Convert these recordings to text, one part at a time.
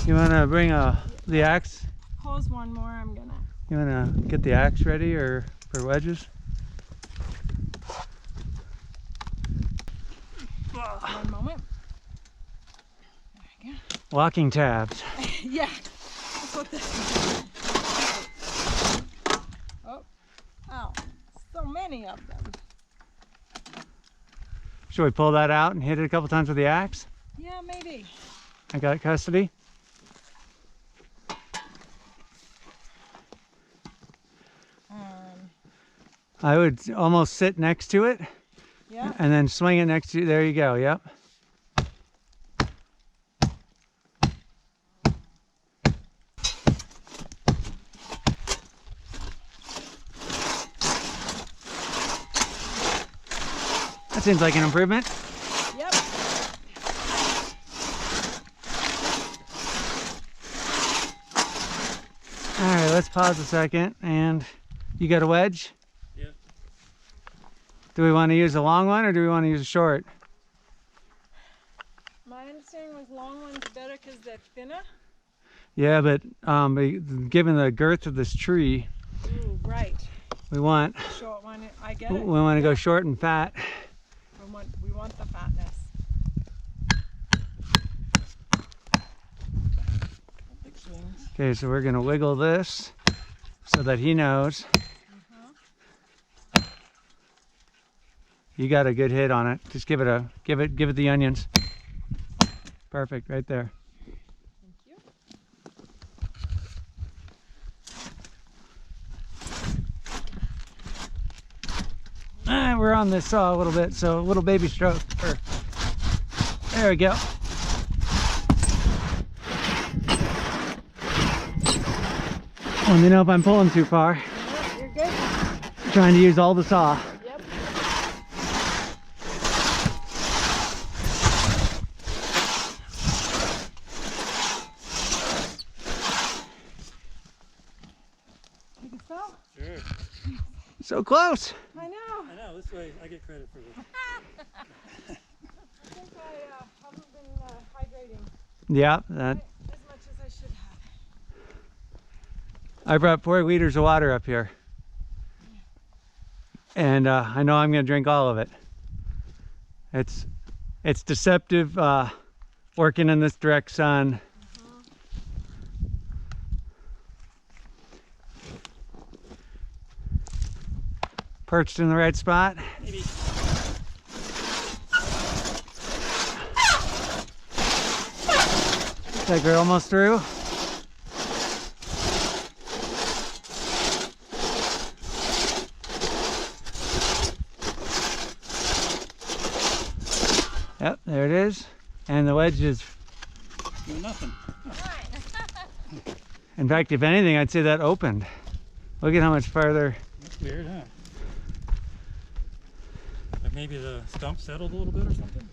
You want to bring the axe? Pause one more, I'm gonna. You want to get the axe ready or for wedges? One moment. There we go. Locking tabs. Yeah, that's what this is. Oh, ow, so many of them. Should we pull that out and hit it a couple times with the axe? Yeah, maybe. I got custody. I would almost sit next to it. Yeah. And then swing it next to you. There you go. Yep. That seems like an improvement. Yep. All right, let's pause a second. And you got a wedge? Yeah. Do we want to use a long one or do we want to use a short? My understanding was long ones better because they're thinner. Yeah, but given the girth of this tree, Ooh, right. we want Short one, I get we it. want to go short and fat. We want the fatness. Big swings. Okay, so we're gonna wiggle this so that he knows. You got a good hit on it. Just give it the onions. Perfect, right there. Thank you. We're on this saw a little bit, so a little baby stroke. There we go. Let me know if I'm pulling too far. Yep, you're good. I'm trying to use all the saw. Yep. Take a spell? Sure. So close. I know. I know, this way I get credit for this. I think I haven't been hydrating Yeah, as much as I should have. I brought 4 liters of water up here. And I know I'm gonna drink all of it. It's deceptive working in this direct sun. Perched in the right spot. Maybe. Looks like we're almost through. Yep, there it is. And the wedge is, Doing nothing. in fact, if anything, I'd say that opened. Look at how much farther. That's weird, huh? Like maybe the stump settled a little bit or something?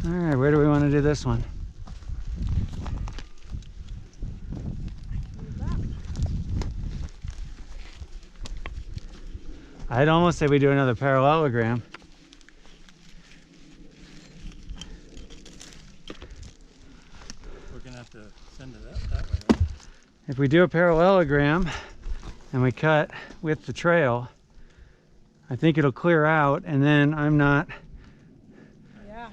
All right, where do we want to do this one? I'd almost say we do another parallelogram. We're gonna have to send it that way, right? If we do a parallelogram and we cut with the trail, I think it'll clear out, and then I'm not. Yeah.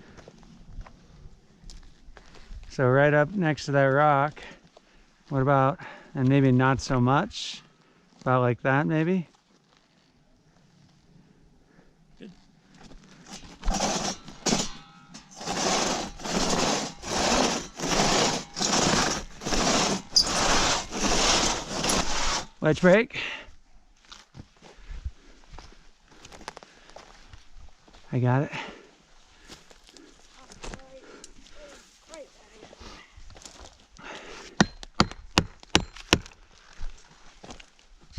So right up next to that rock, what about, and maybe not so much, about like that maybe? Good. Wedge break. I got it. Right.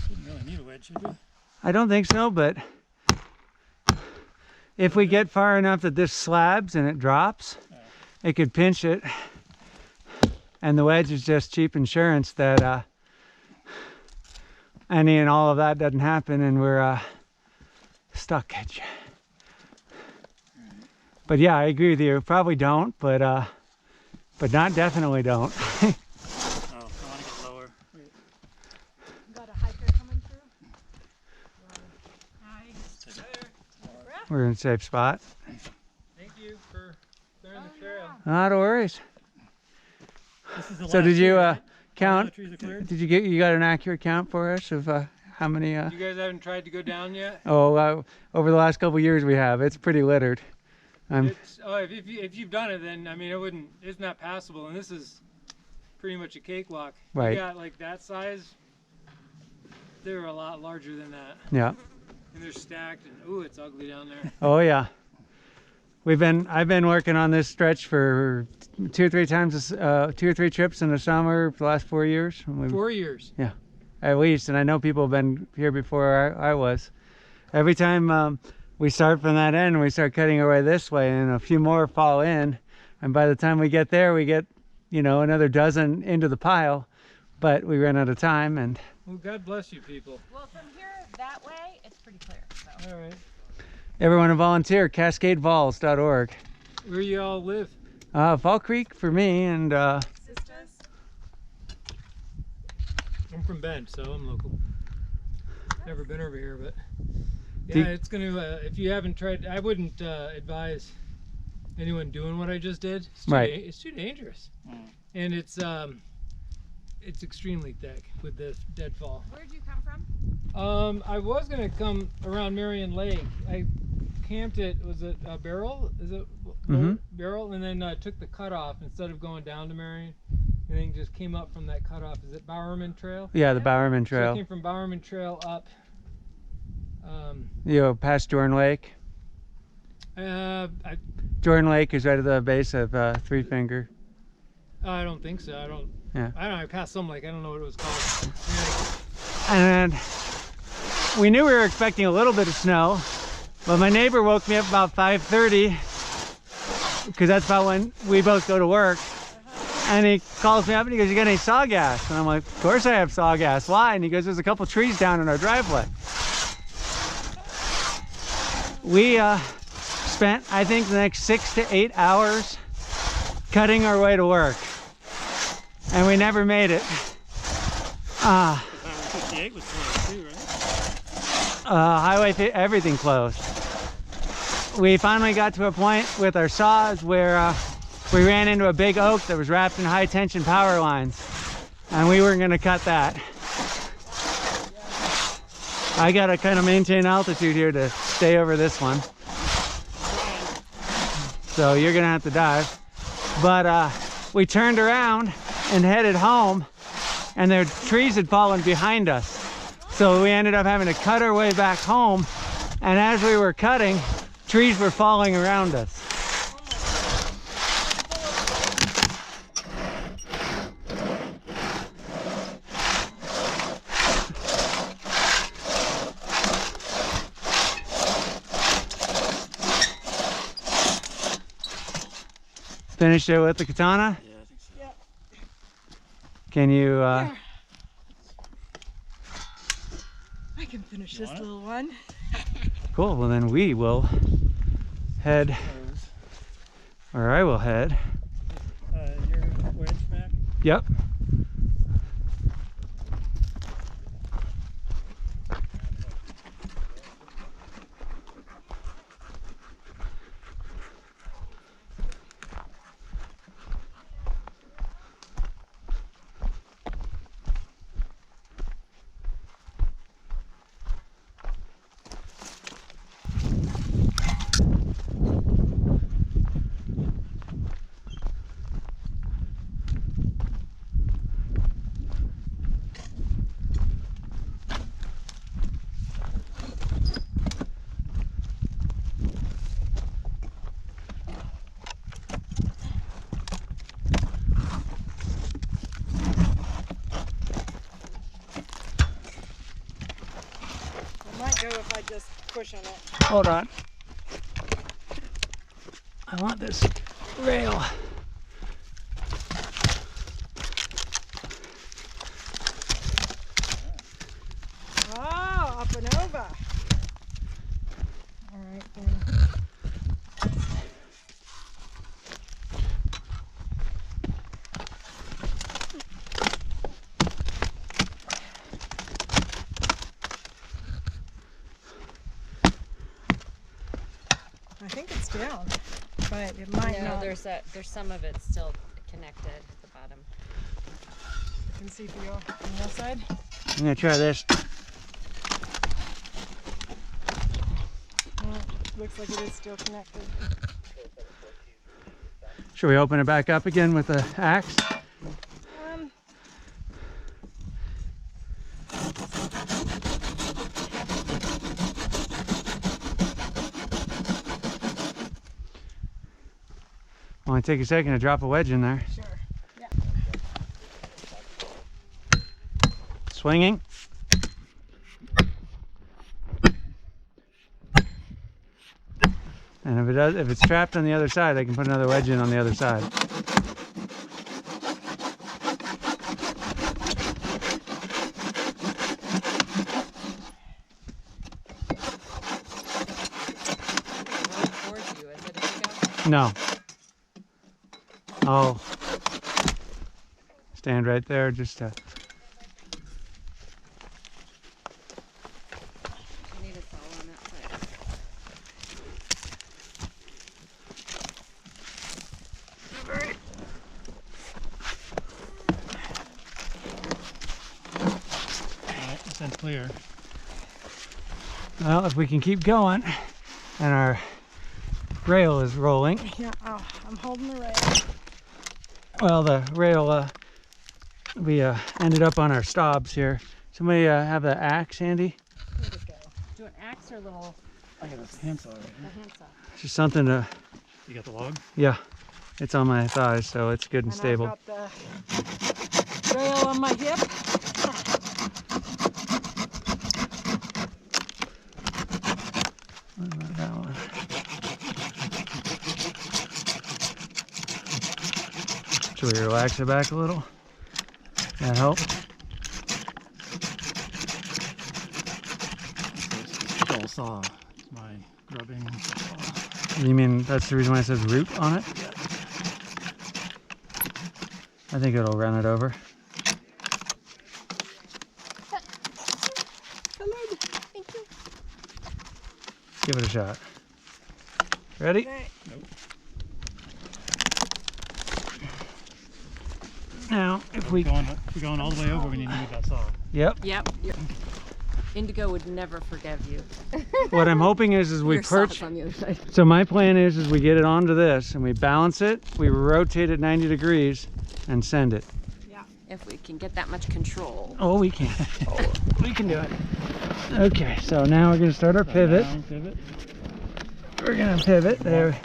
Didn't really need a wedge, should you? I don't think so, but if we get far enough that this slabs and it drops, it could pinch it. And the wedge is just cheap insurance that any and all of that doesn't happen and we're stuck. But yeah, I agree with you. Probably don't, but not definitely don't. we're in a safe spot. Thank you for clearing the trail. Not worries. This is the So last did you tree, right? All count? the trees are cleared? Did you got an accurate count for us of how many? You guys haven't tried to go down yet? Over the last couple of years we have. It's pretty littered. If you've done it, then I mean it's not passable, and this is pretty much a cakewalk. Right. You got like that size. They're a lot larger than that. Yeah. And they're stacked, and ooh, it's ugly down there. Oh yeah. I've been working on this stretch for 2 or 3 times, 2 or 3 trips in the summer for the last 4 years. 4 years. Yeah, at least. And I know people have been here before I was. Every time we start from that end, we start cutting our way this way, and a few more fall in. And by the time we get there, we get, another dozen into the pile. But we ran out of time. And Well, God bless you people. Well, from here that way, it's pretty clear. So. All right. everyone to volunteer, CascadeVols.org. Where you all live? Fall Creek for me, and Sisters? I'm from Bend, so I'm local. Never been over here, but Do- yeah, it's gonna. If you haven't tried, I wouldn't advise anyone doing what I just did. It's too Right. It's too dangerous, and it's extremely thick with the deadfall. Where'd you come from? I was gonna come around Marion Lake. I camped at, was it Barrel? Is it Mhm. Barrel? And then took the cutoff instead of going down to Marion, and then just came up from that cutoff. Is it Bowerman Trail? yeah, the Bowerman So I Trail. came from Bowerman Trail up. Past Jordan Lake. Jordan Lake is right at the base of Three Finger. I don't think so. I don't know. I passed some lake. I don't know what it was called. And we knew we were expecting a little bit of snow, but my neighbor woke me up about 5:30 because that's about when we both go to work. And he calls me up and he goes, "You got any sawgas?" And I'm like, "Of course I have sawgas. Why?" And he goes, "There's a couple trees down in our driveway." We spent, I think, the next 6 to 8 hours cutting our way to work, and we never made it. Highway 58 was closed too, right? Everything closed. We finally got to a point with our saws where we ran into a big oak that was wrapped in high tension power lines, and we weren't going to cut that. I got to kind of maintain altitude here to stay over this one, so you're going to have to dive. But we turned around and headed home, and their trees had fallen behind us. So we ended up having to cut our way back home, and as we were cutting, trees were falling around us. Finish it with the katana? Yeah, I think so. Yep. Can you Here. I can finish this little one. Cool, well then we will head, or I will head. Your wedge back? Yep. I might go if I just push on it. Hold on. I want this rail. Oh, up and over. All right, then. I think it's down, but it might No, not. there's some of it still connected at the bottom. You can see for you on the outside. I'm gonna try this. Looks like it is still connected. Should we open it back up again with the axe? Only take a second to drop a wedge in there. Sure. Yeah. Swinging. And if it's trapped on the other side, I can put another wedge in on the other side. Towards you, is it, Indigo? No. I'll stand right there just to. You need us all on that side. That's clear. Well, if we can keep going and our rail is rolling. Yeah. Oh, I'm holding the rail. Well, the rail, we ended up on our stobs here. Somebody have the axe handy? Here we go. Do an axe or a little I got a handsaw right here. handsaw? Just something to, You got the log? yeah, it's on my thighs, so it's good and stable. I've got the rail on my hip. What about that one? Should we relax it back a little? That help? Skull saw. It's my grubbing saw. You mean that's the reason why it says root on it? Yeah. I think it'll run it over. Hello. Thank you. Give it a shot. Ready? Okay. Now, if we... If we're going all the way over, we need to move that saw. Yep. Yep. Indigo would never forgive you. What I'm hoping is we Your perch... saw's on the other side. So my plan is we get it onto this and we balance it, we rotate it 90 degrees and send it. Yeah. If we can get that much control. Oh, we can. We can do it. Okay, so now we're gonna start our pivot. Pivot. We're gonna pivot. There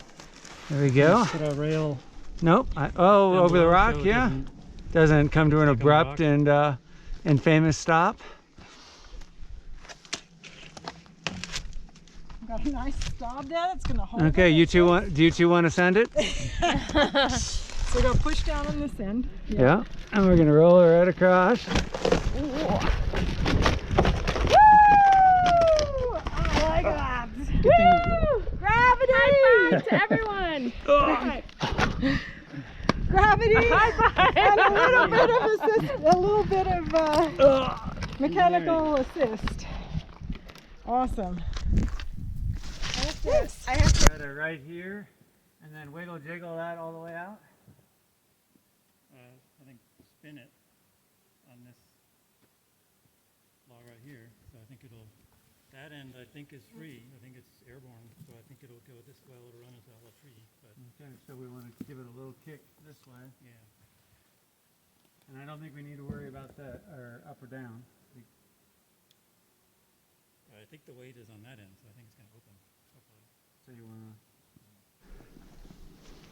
we go. Put our rail Nope. Over the below rock, so it yeah. doesn't- Doesn't come to an Stick on the abrupt rock. and famous stop. Got a nice stop there. It's gonna hold. Okay, it. you two want? Do you two want to send it? So we're gonna push down on this end. Yeah. And we're gonna roll it right across. Woo! I like that. Woo! Gravity! High five to everyone! Gravity! And a little bit of mechanical assist. Awesome. I have to. Put it right here, and then wiggle jiggle that all the way out. I think spin it on this log right here. So I think that end I think is free. I think it's airborne. So I think it'll go this way. It'll run into a tree. But Okay, so we want to give it a little kick this way. yeah. And I don't think we need to worry about that, or up or down. I think the weight is on that end, so I think it's going to open. Hopefully. So you want to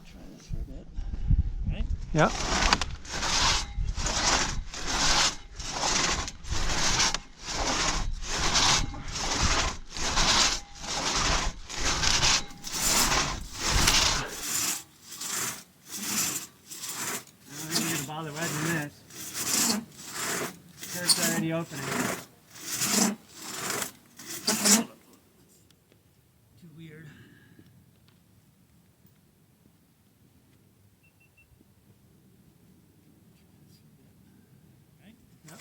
Try this for a bit. Right? Yep. I don't think you're gonna bother wedging this. Skirt's already opening. Too weird. Right? Yep.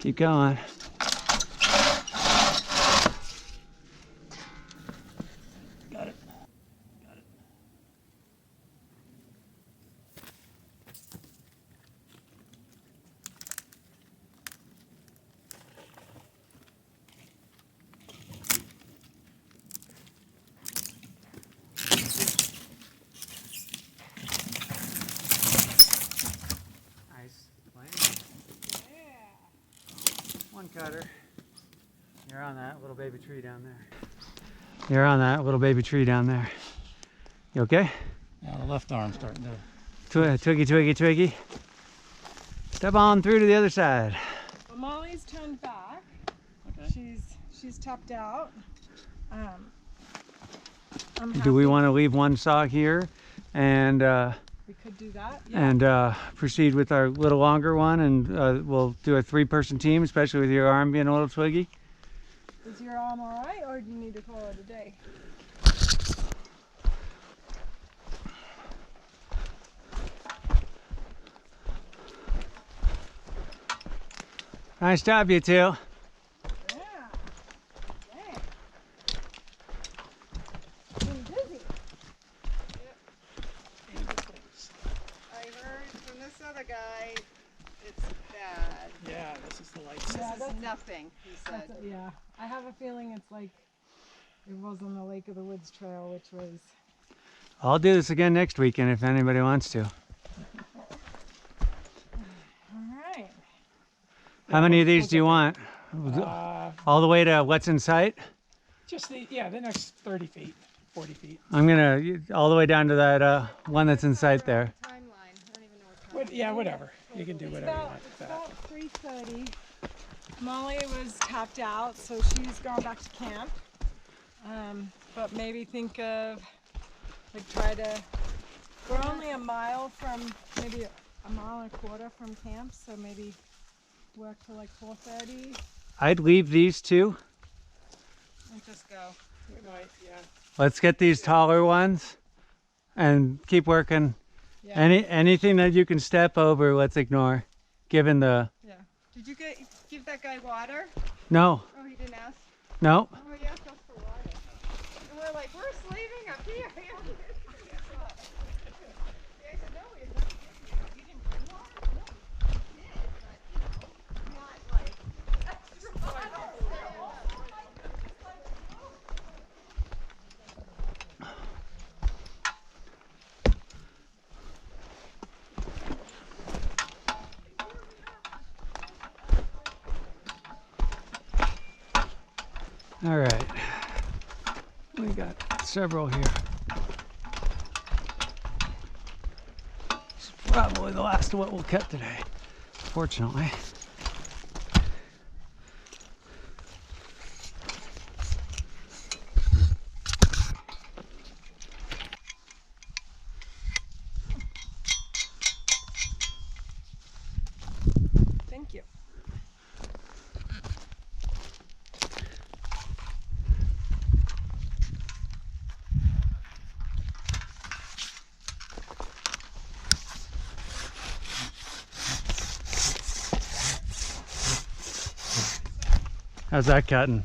Keep going. Got it. Got it. Nice. One cutter. You're on that little baby tree down there. You're on that little baby tree down there. You okay? Now the left arm's starting to. Twiggy, twiggy, twiggy. Step on through to the other side. Well, Molly's turned back. Okay. She's tapped out. I'm Do we happy. want to leave one saw here and We could do that. Yeah. and proceed with our little longer one, and we'll do a 3-person team, especially with your arm being a little twiggy? Is your arm all right, or do you need to call it a day? Nice job, you two. Yeah. Dang. Been busy. I heard from this other guy, it's bad. Yeah, this is the light. This Yeah, is that's- nothing, he said. Yeah, I have a feeling it's like it was on the Lake of the Woods Trail, which was. I'll do this again next weekend if anybody wants to. All right. How many of these do you want? All the way to what's in sight? Just the next 30 feet, 40 feet. I'm gonna all the way down to that one that's in sight there. Timeline, I don't even know what time. Yeah, whatever. You can do whatever you want with It's that. about 3:30. Molly was tapped out, so she's gone back to camp. But maybe think of like try to. We're only a mile from, maybe a mile and a quarter from camp, so maybe work till like 4:30 I'd leave these two. And just go. We might, yeah. Let's get these taller ones and keep working. Yeah. Anything that you can step over, let's ignore. Given the Yeah. Did you give that guy water? no, Oh, he didn't ask? no. Oh, he asked us for water. And we're like, we're slaving up here. I said, no, we didn't. You didn't bring water? No, we did, but, not like extra water. All right. We got several here. It's probably the last of what we'll cut today, fortunately. Thank you. How's that cutting?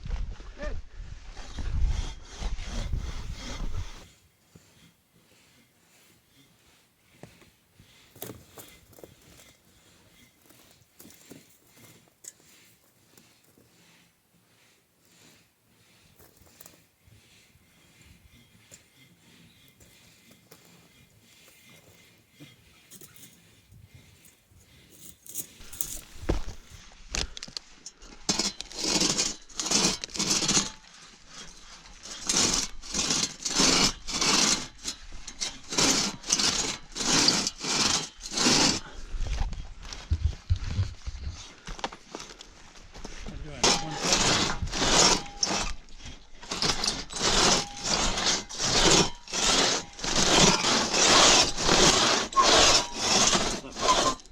I'm doing one cut.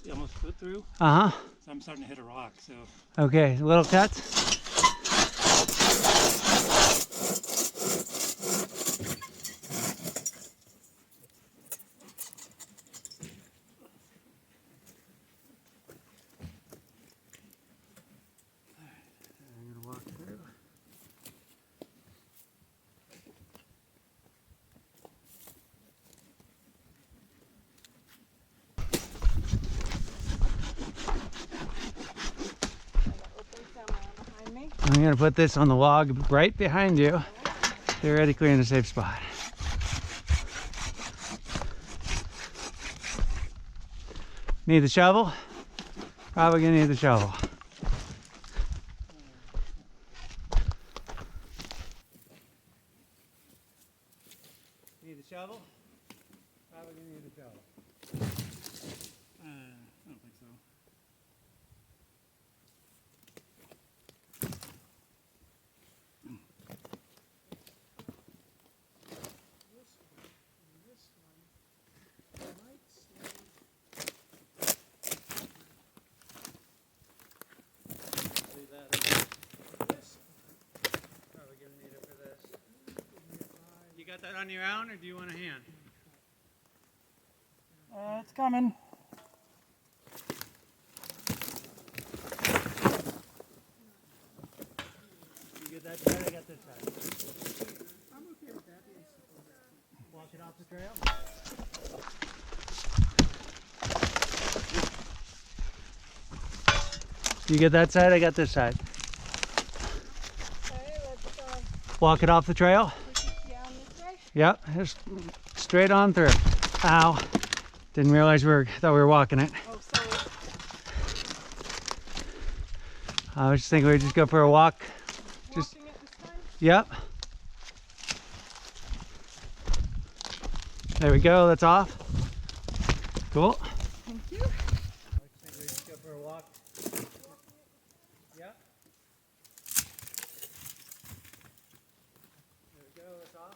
You almost put through, Uh-huh. so I'm starting to hit a rock. So Okay, little cuts. I'm gonna put this on the log right behind you, theoretically in a safe spot. Need the shovel? Probably gonna need the shovel. Need the shovel? Probably gonna need the shovel. I don't think so. Leave that up. Probably gonna need it for this. You got that on your own, or do you want a hand? It's coming. You get that side, I got this side. I'm okay with that. Walk it off the trail. You get that side, I got this side. Okay, let's Walk it off the trail. push it down this way. Yep, just straight on through. Ow. Didn't realize thought we were walking it. Oh, sorry. I was just thinking we'd just go for a walk. Just- Walking it this time? Yep. There we go, that's off. Cool. Thank you. I was just thinking we'd just go for a walk. Yep. There we go, that's off.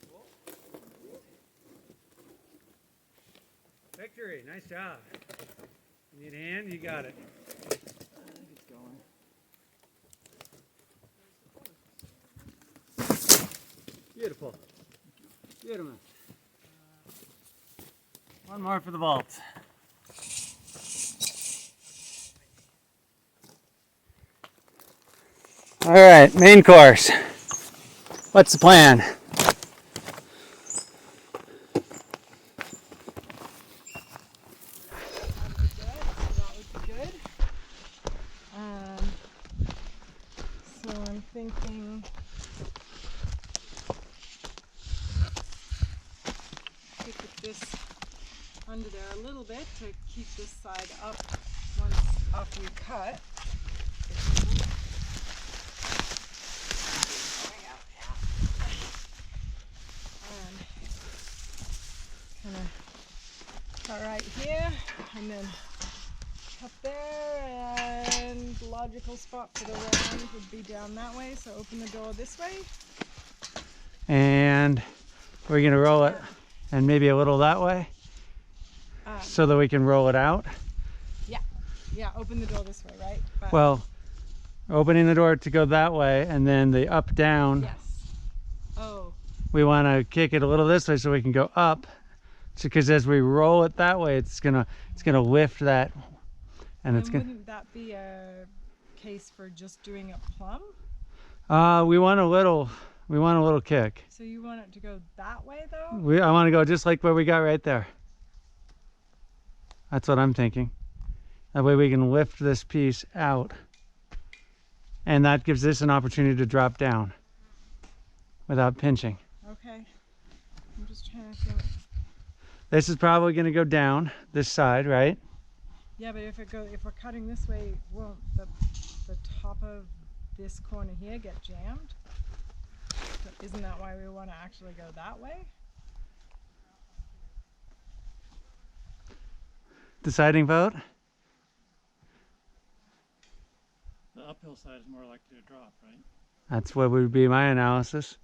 Cool. Victory, nice job. You need a hand? You got it. I think it's going. Beautiful. Beautiful. One more for the vault. All right, main course. What's the plan? That would be good. So I'm thinking put this under there a little bit to keep this side up once after we cut. Kind of cut right here and then up there, and the logical spot for the round would be down that way, so open the door this way. And we're gonna roll it and maybe a little that way so that we can roll it out. Yeah, open the door this way, right? But Well, opening the door to go that way and then the up down, yes. Oh, we wanna kick it a little this way so we can go up. Because as we roll it that way, it's gonna lift that, and it's and gonna. wouldn't that be a case for just doing a plumb? We want a little kick. So you want it to go that way though? I want to go just like where we got right there. That's what I'm thinking. That way we can lift this piece out, and that gives this an opportunity to drop down without pinching. Okay. I'm just trying to think. This is probably going to go down this side, right? Yeah, but if we're cutting this way, won't the top of this corner here get jammed? So isn't that why we want to actually go that way? Deciding vote? The uphill side is more likely to drop, right? That's what would be my analysis.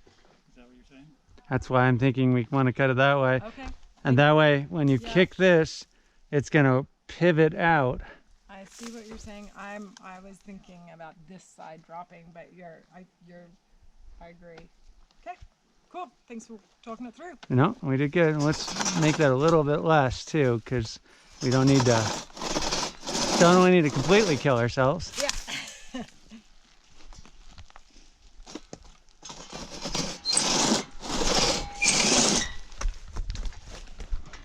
Is that what you're saying? That's why I'm thinking we want to cut it that way. Okay. And that way, when you Yeah. kick this, it's going to pivot out. I see what you're saying. I was thinking about this side dropping, but I agree. Okay. Cool. Thanks for talking it through. You know, we did good. Let's make that a little bit less too, because we don't need to. Don't only need to completely kill ourselves. Yeah.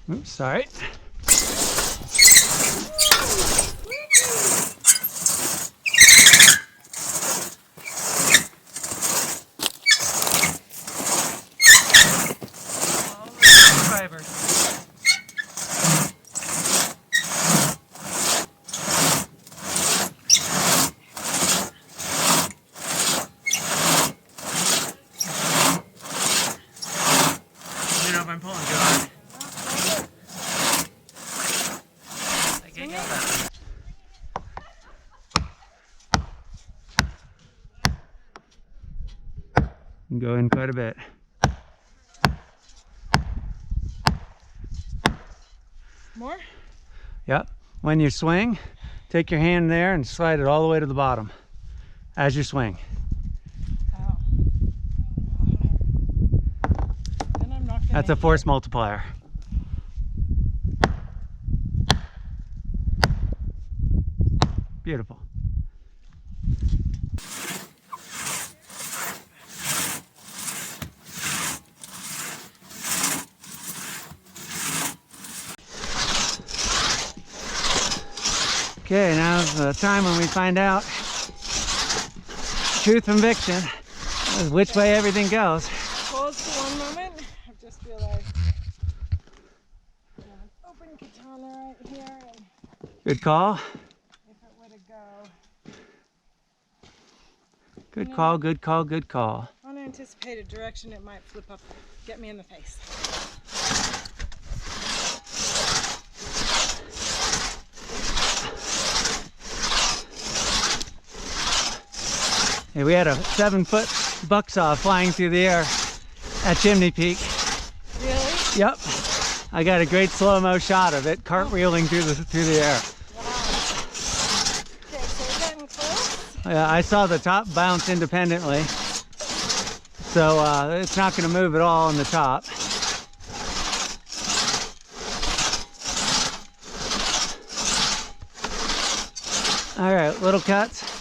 Oops, sorry. can go in quite a bit. More? Yep. When you swing, take your hand there and slide it all the way to the bottom as you swing. Oh. Then I'm not gonna That's a force multiplier. Beautiful. Okay, now's the time when we find out truth from fiction, which way everything goes. Pause for one moment. I've just realized I have an open katana right here, and Good call. if it were to go Good call, good call, good call. unanticipated direction, it might flip up, get me in the face. Hey, we had a 7-foot bucksaw flying through the air at Chimney Peak. Really? Yep. I got a great slow-mo shot of it cartwheeling through the air. Wow. Okay, so we're getting close. Yeah, I saw the top bounce independently. So it's not going to move at all on the top. All right, little cuts.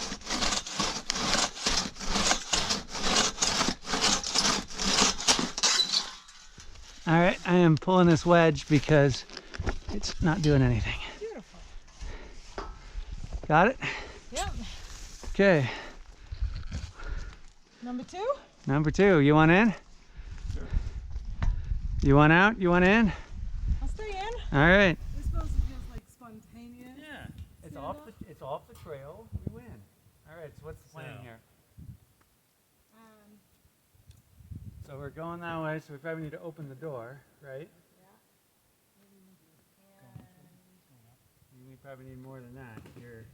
All right, I am pulling this wedge because it's not doing anything. Beautiful. Got it? Yep. Okay, Number 2? number 2. You want in? You want out? You want in? I'll stay in. All right. This supposed to just like spontaneous. Yeah, it's off the trail. We win. All right. So what's the plan So- here? So we're going that way. So we probably need to open the door, right? We probably need more than that here,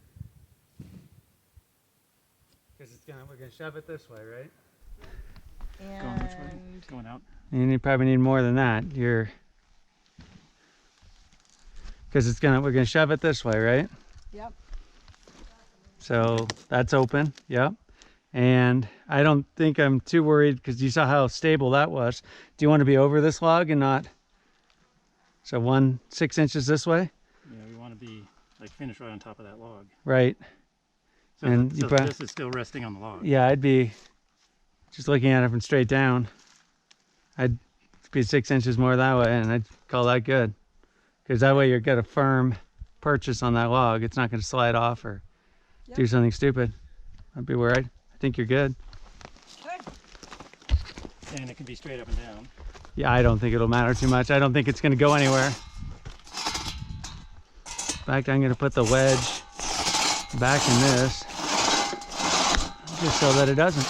because we're gonna shove it this way, right? Going which way? Going out? And you probably need more than that. Because we're gonna shove it this way, right? Yep. So that's open. Yep. And I don't think I'm too worried because you saw how stable that was. Do you want to be over this log and not? So 6 inches this way? Yeah, we want to be like finished right on top of that log. Right. So, And you this is still resting on the log. Yeah, I'd be just looking at it from straight down. I'd be 6 inches more that way and I'd call that good. Because that way you've got a firm purchase on that log. It's not going to slide off or do something stupid. I'd be worried. I think you're good. Okay. And it can be straight up and down. Yeah, I don't think it'll matter too much. I don't think it's going to go anywhere. In fact, I'm going to put the wedge back in this just so that it doesn't.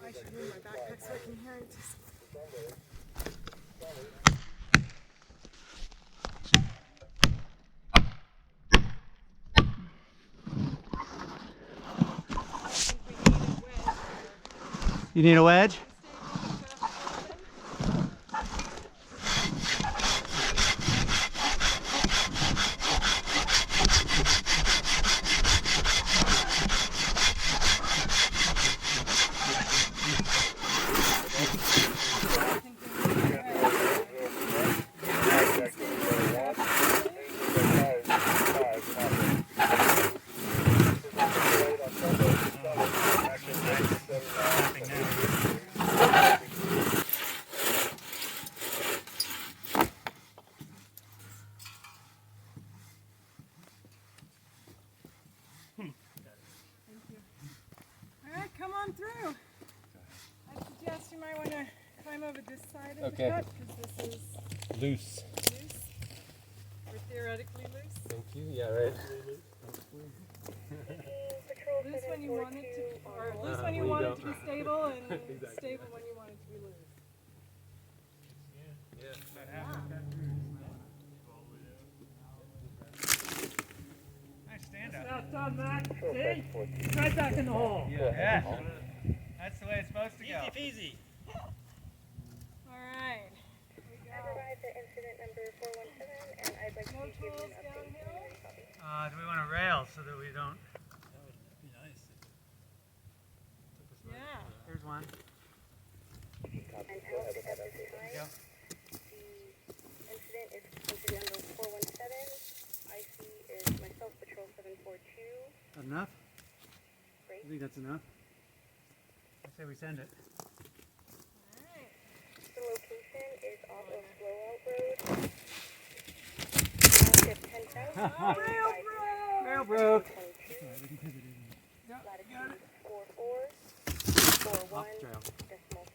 I should move my backpack so I can hear it. You need a wedge? over this side of Okay. the cut because this is Loose. loose, or theoretically loose. Thank you. Yeah, right. Loose when you want it to, or loose when when you you want it don't. to be stable, and Exactly. stable when you want it to be loose. Nice stand up. That's done, Matt. See? Right back in the hole. Yeah. That's the way it's supposed to go. Easy peasy. All right. We I got provide the incident number 417, and I'd like no to give you tools an update. downhill. Do we want a rail so that we don't? That would be nice. Yeah. Here's one. And out at this time, Go. the incident is incident number 417. IC is myself, Patrol 742. That enough? Great. I think that's enough. I say we send it. The location is off of Blowout Road. Rail broke. Latitude 44, Off 41, the trail. decimal